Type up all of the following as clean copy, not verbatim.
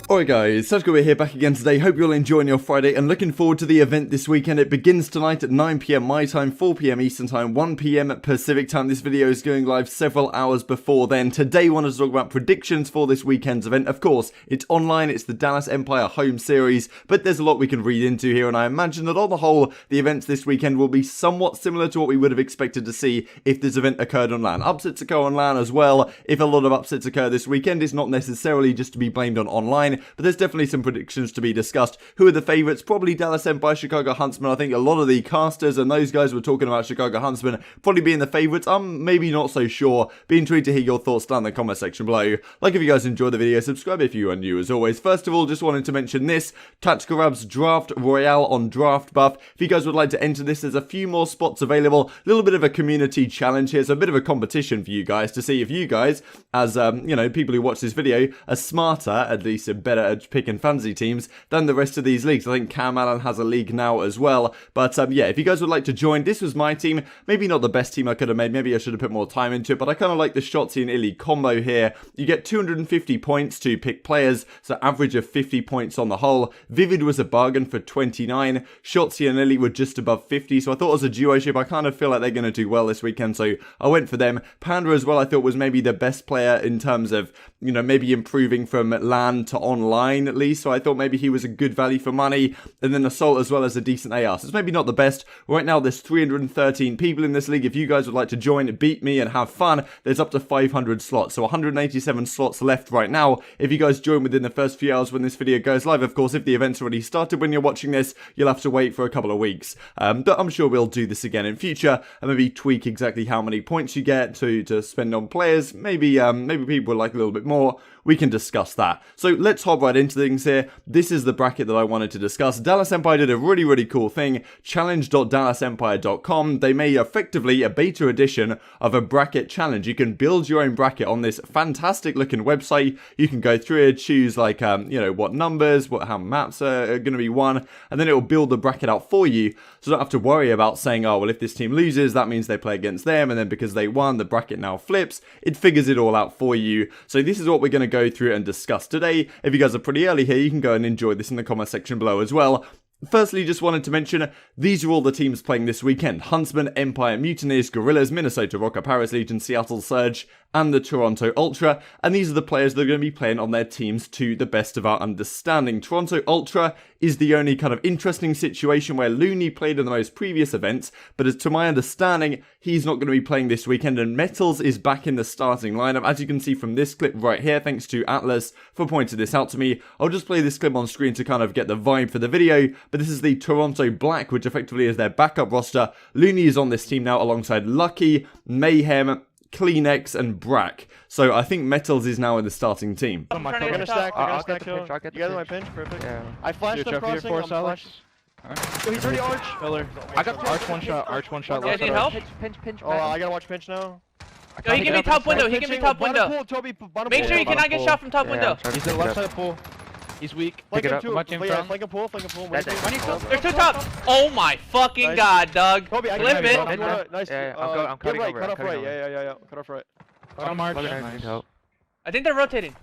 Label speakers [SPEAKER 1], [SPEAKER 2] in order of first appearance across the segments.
[SPEAKER 1] Alright guys, We're here back again today. Hope you're all enjoying your Friday and looking forward to the event this weekend. It begins tonight at 9 PM my time, 4 PM Eastern time, 1 PM Pacific time. This video is going live several hours before then. Today I wanted to talk about predictions for this weekend's event. Of course, it's online, it's the Dallas Empire home series, but there's a lot we can read into here, and I imagine that on the whole, the events this weekend will be somewhat similar to what we would have expected to see if this event occurred on LAN. Upsets occur on LAN as well. If a lot of upsets occur this weekend, it's not necessarily just to be blamed on online, but there's definitely some predictions to be discussed. Who are the favourites? Probably Dallas Empire, Chicago Huntsmen. I think a lot of the casters and those guys were talking about Chicago Huntsmen probably being the favourites. I'm maybe not so sure. Be intrigued to hear your thoughts down in the comment section below. Like if you guys enjoyed the video, subscribe if you are new as always. First of all, just wanted to mention this, Tactical Rab's Draft Royale on Draft Buff. If you guys would like to enter this, there's a few more spots available. A little bit of a community challenge here, so a bit of a competition for you guys to see if you guys, as people who watch this video, are smarter, at least better at picking fantasy teams than the rest of these leagues. I think Cam Allen has a league now as well. But yeah, if you guys would like to join, this was my team. Maybe not the best team I could have made. Maybe I should have put more time into it. But I kind of like the Shotzi and Illy combo here. You get 250 points to pick players, so average of 50 points on the whole. Vivid was a bargain for 29. Shotzi and Illy were just above 50. So I thought as a duo ship, I kind of feel like they're going to do well this weekend. So I went for them. Panda as well, I thought was maybe the best player in terms of, maybe improving from LAN to online at least. So I thought maybe he was a good value for money. And then Assault as well as a decent AR. So it's maybe not the best. Right now there's 313 people in this league. If you guys would like to join, beat me and have fun, there's up to 500 slots. So 187 slots left right now. If you guys join within the first few hours when this video goes live, of course, if the event's already started when you're watching this, you'll have to wait for a couple of weeks. But I'm sure we'll do this again in future and maybe tweak exactly how many points you get to spend on players. Maybe people would like a little bit more. We can discuss that. So let's hop right into things here. This is the bracket that I wanted to discuss. Dallas Empire did a really cool thing. Challenge.dallasempire.com. They made effectively a beta edition of a bracket challenge. You can build your own bracket on this fantastic looking website. You can go through it, choose like, what numbers, how maps are going to be won, and then it will build the bracket out for you. So you don't have to worry about saying, oh, well, if this team loses, that means they play against them, and then because they won, the bracket now flips. It figures it all out for you. So this is what we're going to go through and discuss today. If you guys are pretty early here, you can go and enjoy this in the comment section below as well. Firstly, just wanted to mention, these are all the teams playing this weekend. Huntsman, Empire, Mutineers, Gorillas, Minnesota Rocker, Paris Legion, Seattle Surge, and the Toronto Ultra. And these are the players that are going to be playing on their teams to the best of our understanding. Toronto Ultra is the only kind of interesting situation where Loony played in the most previous events, but as to my understanding, he's not going to be playing this weekend, and Metals is back in the starting lineup. As you can see from this clip right here, thanks to Atlas for pointing this out to me. I'll just play this clip on screen to kind of get the vibe for the video, but this is the Toronto Black, which effectively is their backup roster. Loony is on this team now alongside Lucky, Mayhem, Kleenex, and Brack. So I think Metals is now in the starting team.
[SPEAKER 2] I'm gonna stack, you guys are my pinch, perfect. Yeah. I flashed them crossing, I'm flashed. Oh, he's already arch. Pillar.
[SPEAKER 3] I got arch one shot.
[SPEAKER 2] Yeah,
[SPEAKER 3] need
[SPEAKER 2] help?
[SPEAKER 3] Pinch.
[SPEAKER 2] Oh, I gotta watch pinch now.
[SPEAKER 4] Yo, he give me top window, Make sure you cannot get shot from top window.
[SPEAKER 3] He's in the left side of the pool. He's weak.
[SPEAKER 2] Pick it up. Flank him pull.
[SPEAKER 4] There's two top. Oh my fucking god, Doug.
[SPEAKER 2] Flip
[SPEAKER 4] it.
[SPEAKER 2] Nice.
[SPEAKER 3] I'm cutting over.
[SPEAKER 2] Cut off right. Yeah. Cut off right.
[SPEAKER 4] I think they're rotating.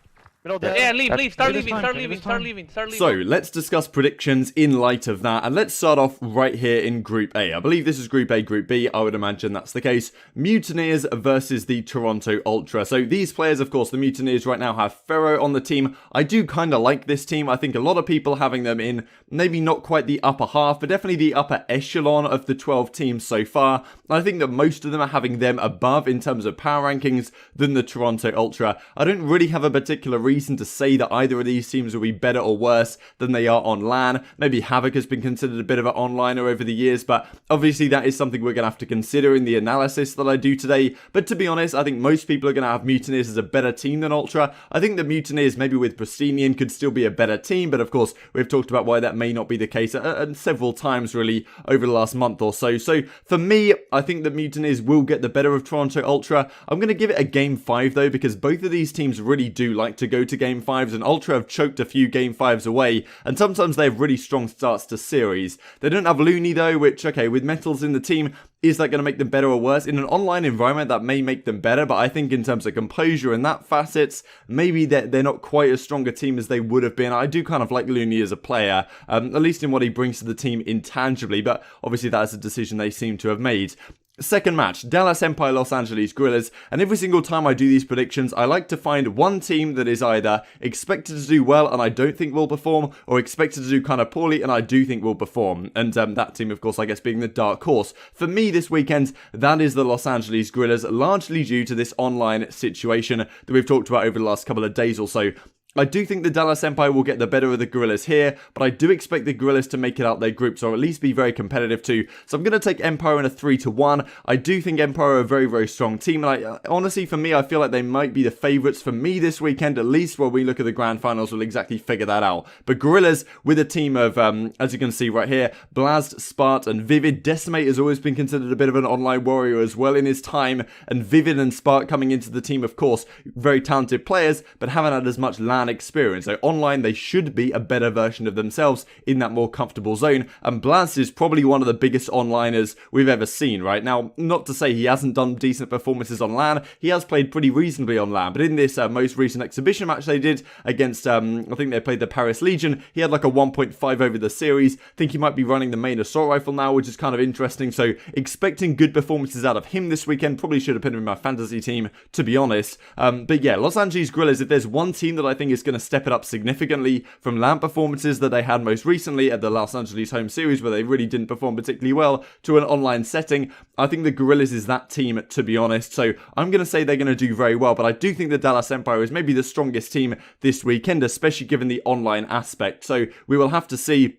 [SPEAKER 4] Yeah, leave. Start leaving.
[SPEAKER 1] So let's discuss predictions in light of that, and let's start off right here in Group A. I believe this is Group A, Group B. I would imagine that's the case. Mutineers versus the Toronto Ultra. So these players, of course, the Mutineers right now have Ferro on the team. I do kind of like this team. I think a lot of people having them in maybe not quite the upper half, but definitely the upper echelon of the 12 teams so far. I think that most of them are having them above in terms of power rankings than the Toronto Ultra. I don't really have a particular reason to say that either of these teams will be better or worse than they are on LAN. Maybe Havoc has been considered a bit of an onliner over the years, but obviously that is something we're going to have to consider in the analysis that I do today. But to be honest, I think most people are going to have Mutineers as a better team than Ultra. I think the Mutineers, maybe with Pristinian, could still be a better team, but of course, we've talked about why that may not be the case several times really over the last month or so. So for me, I think that Mutineers will get the better of Toronto Ultra. I'm going to give it a game 5 though, because both of these teams really do like to go go to Game 5s, and Ultra have choked a few Game 5s away, and sometimes they have really strong starts to series. They don't have Loony though, which, okay, with Metals in the team, is that going to make them better or worse? In an online environment, that may make them better, but I think in terms of composure and that facets, maybe they're not quite as strong a team as they would have been. I do kind of like Loony as a player, at least in what he brings to the team intangibly, but obviously that is a decision they seem to have made. Second match, Dallas Empire, Los Angeles Guerrillas, and every single time I do these predictions, I like to find one team that is either expected to do well and I don't think will perform, or expected to do kind of poorly and I do think will perform, and that team, of course, I guess being the dark horse. For me this weekend, that is the Los Angeles Guerrillas, largely due to this online situation that we've talked about over the last couple of days or so. I do think the Dallas Empire will get the better of the Guerrillas here, but I do expect the Guerrillas to make it out their groups, or at least be very competitive too. So I'm going to take Empire in a 3-1. I do think Empire are a very, very strong team, and honestly, for me, I feel like they might be the favourites for me this weekend, at least when we look at the Grand Finals, we'll exactly figure that out. But Guerrillas, with a team of, as you can see right here, Blast, Spart, and Vivid. Decimate has always been considered a bit of an online warrior as well in his time, and Vivid and Spart coming into the team, of course, very talented players, but haven't had as much LAN experience. So online, they should be a better version of themselves in that more comfortable zone, and Blast is probably one of the biggest onliners we've ever seen, right? Now, not to say he hasn't done decent performances on LAN, he has played pretty reasonably on LAN, but in this most recent exhibition match they did against, I think they played the Paris Legion, he had like a 1.5 over the series. I think he might be running the main assault rifle now, which is kind of interesting, so expecting good performances out of him this weekend. Probably should have put him in my fantasy team, to be honest. But yeah, Los Angeles Guerrillas, if there's one team that I think is going to step it up significantly from LAN performances that they had most recently at the Los Angeles home series, where they really didn't perform particularly well, to an online setting, I think the Guerrillas is that team, to be honest. So I'm going to say they're going to do very well, but I do think the Dallas Empire is maybe the strongest team this weekend, especially given the online aspect. So we will have to see.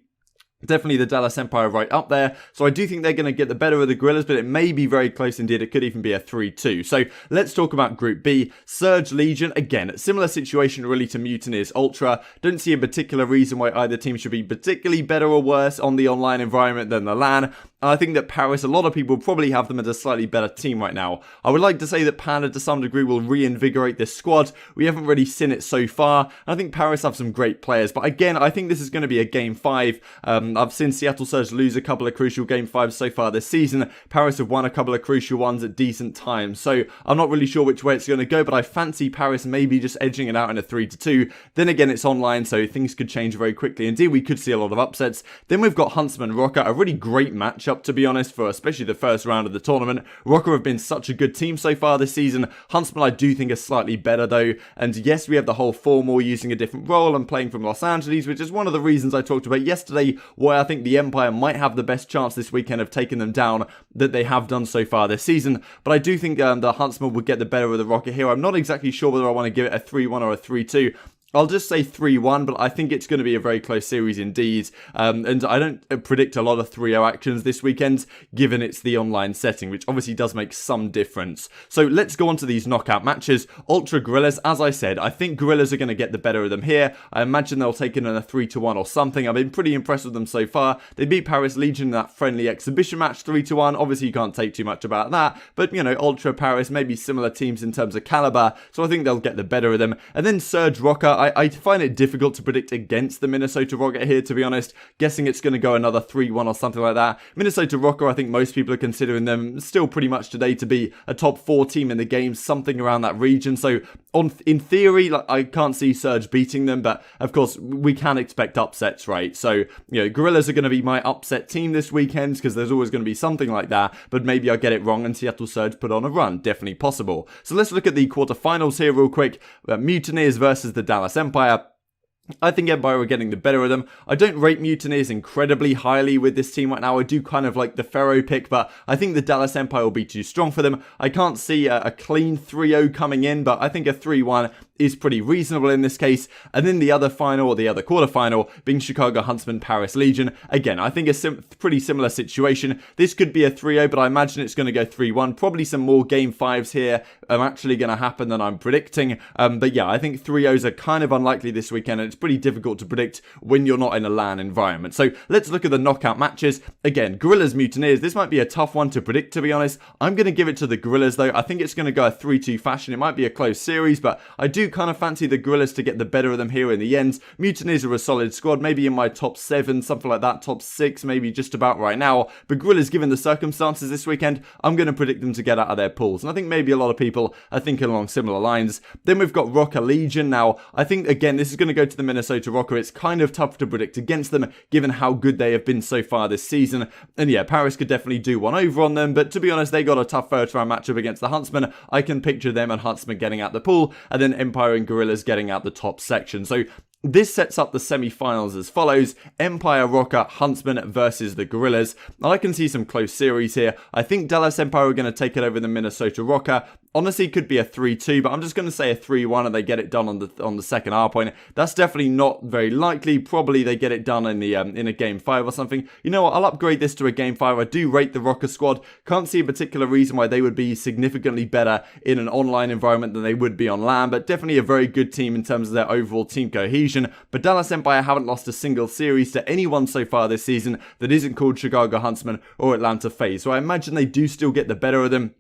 [SPEAKER 1] Definitely the Dallas Empire right up there. So I do think they're going to get the better of the Guerrillas, but it may be very close indeed. It could even be a 3-2. So let's talk about Group B. Surge Legion, again, similar situation really to Mutineers Ultra. Don't see a particular reason why either team should be particularly better or worse on the online environment than the LAN. And I think that Paris, a lot of people probably have them as a slightly better team right now. I would like to say that Panda to some degree will reinvigorate this squad. We haven't really seen it so far. I think Paris have some great players, but again, I think this is going to be a Game 5. I've seen Seattle Surge lose a couple of crucial Game 5s so far this season. Paris have won a couple of crucial ones at decent times, so I'm not really sure which way it's going to go, but I fancy Paris maybe just edging it out in a 3-2. Then again, it's online, so things could change very quickly. Indeed, we could see a lot of upsets. Then we've got Huntsman Rocker, a really great matchup, to be honest, for especially the first round of the tournament. Rocker have been such a good team so far this season. Huntsman, I do think, are slightly better though, and yes, we have the whole Formor using a different role and playing from Los Angeles, which is one of the reasons I talked about yesterday, why I think the Empire might have the best chance this weekend of taking them down that they have done so far this season. But I do think the Huntsman would get the better of the Rocket here. I'm not exactly sure whether I want to give it a 3-1 or a 3-2. I'll just say 3-1, but I think it's going to be a very close series indeed. And I don't predict a lot of 3-0 actions this weekend, given it's the online setting, which obviously does make some difference. So let's go on to these knockout matches. Ultra Guerrillas, as I said, I think Guerrillas are going to get the better of them here. I imagine they'll take it in a 3-1 or something. I've been pretty impressed with them so far. They beat Paris Legion in that friendly exhibition match 3-1. Obviously, you can't take too much about that. But, you know, Ultra, Paris, maybe similar teams in terms of caliber. So I think they'll get the better of them. And then Surge Rocker, I find it difficult to predict against the Minnesota Rocket here, to be honest. Guessing it's going to go another 3-1 or something like that. Minnesota Rocker, I think most people are considering them still pretty much today to be a top 4 team in the game, something around that region. So in theory, like, I can't see Surge beating them, but of course we can expect upsets, right? So, you know, Guerrillas are going to be my upset team this weekend, because there's always going to be something like that, but maybe I'll get it wrong and Seattle Surge put on a run. Definitely possible. So let's look at the quarterfinals here real quick. Mutineers versus the Dallas Empire. I think Empire are getting the better of them. I don't rate Mutineers incredibly highly with this team right now. I do kind of like the Pharaoh pick, but I think the Dallas Empire will be too strong for them. I can't see a clean 3-0 coming in, but I think a 3-1 is pretty reasonable in this case. And then the other final, or the other quarterfinal, being Chicago Huntsman Paris Legion. Again, I think a pretty similar situation. This could be a 3-0, but I imagine it's going to go 3-1. Probably some more Game 5s here are actually going to happen than I'm predicting. But yeah, I think 3-0s are kind of unlikely this weekend, and it's pretty difficult to predict when you're not in a LAN environment. So let's look at the knockout matches. Again, Guerrillas Mutineers. This might be a tough one to predict, to be honest. I'm going to give it to the Guerrillas though. I think it's going to go a 3-2 fashion. It might be a close series, but I do do kind of fancy the Gorillas to get the better of them here in the end. Mutineers are a solid squad, maybe in my top 7, something like that, top 6, maybe just about right now. But Gorillas, given the circumstances this weekend, I'm going to predict them to get out of their pools. And I think maybe a lot of people are thinking along similar lines. Then we've got Rocker Legion. Now, I think, again, this is going to go to the Minnesota Rocker. It's kind of tough to predict against them, given how good they have been so far this season. And yeah, Paris could definitely do one over on them, but to be honest, they got a tough first round matchup against the Huntsmen. I can picture them and Huntsmen getting out the pool, and then Empire and Gorillas getting out the top section. So this sets up the semi-finals as follows: Empire, Rocker, Huntsmen versus the Gorillas. I can see some close series here. I think Dallas Empire are going to take it over the Minnesota Rocker. Honestly, it could be a 3-2, but I'm just going to say a 3-1 and they get it done on the second R point. That's definitely not very likely. Probably they get it done in the in a game 5 or something. You know what? I'll upgrade this to a game 5. I do rate the Rocker squad. Can't see a particular reason why they would be significantly better in an online environment than they would be on LAN, but definitely a very good team in terms of their overall team cohesion. But Dallas Empire haven't lost a single series to anyone so far this season that isn't called Chicago Huntsmen or Atlanta FaZe. So I imagine they do still get the better of them.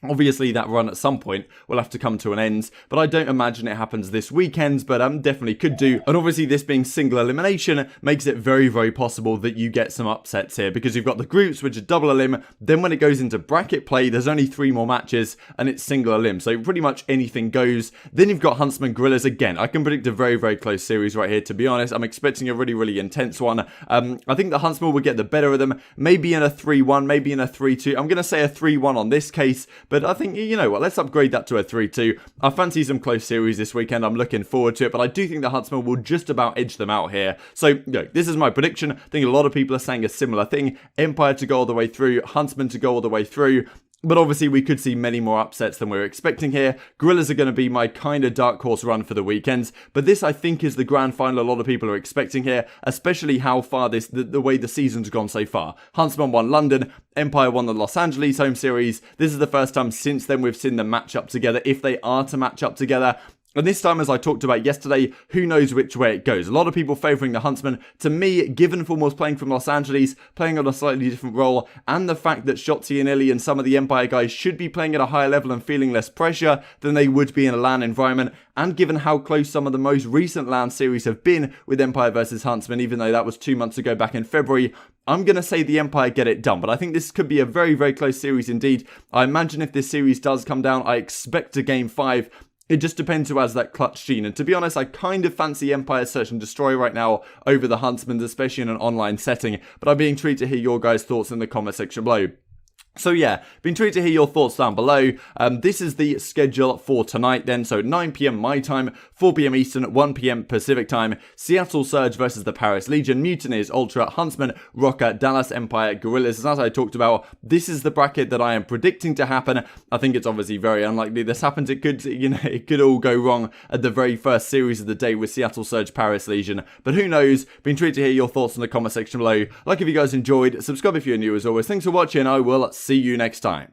[SPEAKER 1] Obviously, that run at some point will have to come to an end, but I don't imagine it happens this weekend, but definitely could do. And obviously, this being single elimination makes it very, very possible that you get some upsets here, because you've got the groups, which are double elim. Then when it goes into bracket play, there's only 3 more matches, and it's single elim, so pretty much anything goes. Then you've got Huntsmen Gorillas. Again, I can predict a very, very close series right here, to be honest. I'm expecting a really, really intense one. I think the Huntsmen will get the better of them, maybe in a 3-1, maybe in a 3-2. I'm going to say a 3-1 on this case, but I think, you know what, let's upgrade that to a 3-2. I fancy some close series this weekend. I'm looking forward to it, but I do think the Huntsmen will just about edge them out here. So, you know, this is my prediction. I think a lot of people are saying a similar thing. Empire to go all the way through, Huntsmen to go all the way through. But obviously, we could see many more upsets than we're expecting here. Gorillas are going to be my kind of dark horse run for the weekends. But this, I think, is the grand final a lot of people are expecting here, especially how far the way the season's gone so far. Huntsmen won London, Empire won the Los Angeles home series. This is the first time since then we've seen them match up together, if they are to match up together. And this time, as I talked about yesterday, who knows which way it goes. A lot of people favouring the Huntsmen. To me, given Fulmore's playing from Los Angeles, playing on a slightly different role, and the fact that Shotzi and Illy and some of the Empire guys should be playing at a higher level and feeling less pressure than they would be in a LAN environment, and given how close some of the most recent LAN series have been with Empire versus Huntsmen, even though that was 2 months ago back in February, I'm going to say the Empire get it done. But I think this could be a very, very close series indeed. I imagine if this series does come down, I expect a game 5. It just depends who has that clutch gene. And to be honest, I kind of fancy Empire Search and Destroy right now over the Huntsmen, especially in an online setting. But I'm being intrigued to hear your guys' thoughts in the comment section below. So yeah, be intrigued to hear your thoughts down below. This is the schedule for tonight then. So 9 PM my time, 4 PM Eastern, 1 PM Pacific time. Seattle Surge versus the Paris Legion, Mutineers, Ultra, Huntsmen, Rocker, Dallas Empire, Gorillas. As I talked about, this is the bracket that I am predicting to happen. I think it's obviously very unlikely this happens. It could, it could all go wrong at the very first series of the day with Seattle Surge, Paris Legion. But who knows? Be intrigued to hear your thoughts in the comment section below. Like if you guys enjoyed, subscribe if you're new as always. Thanks for watching. I will see you next time.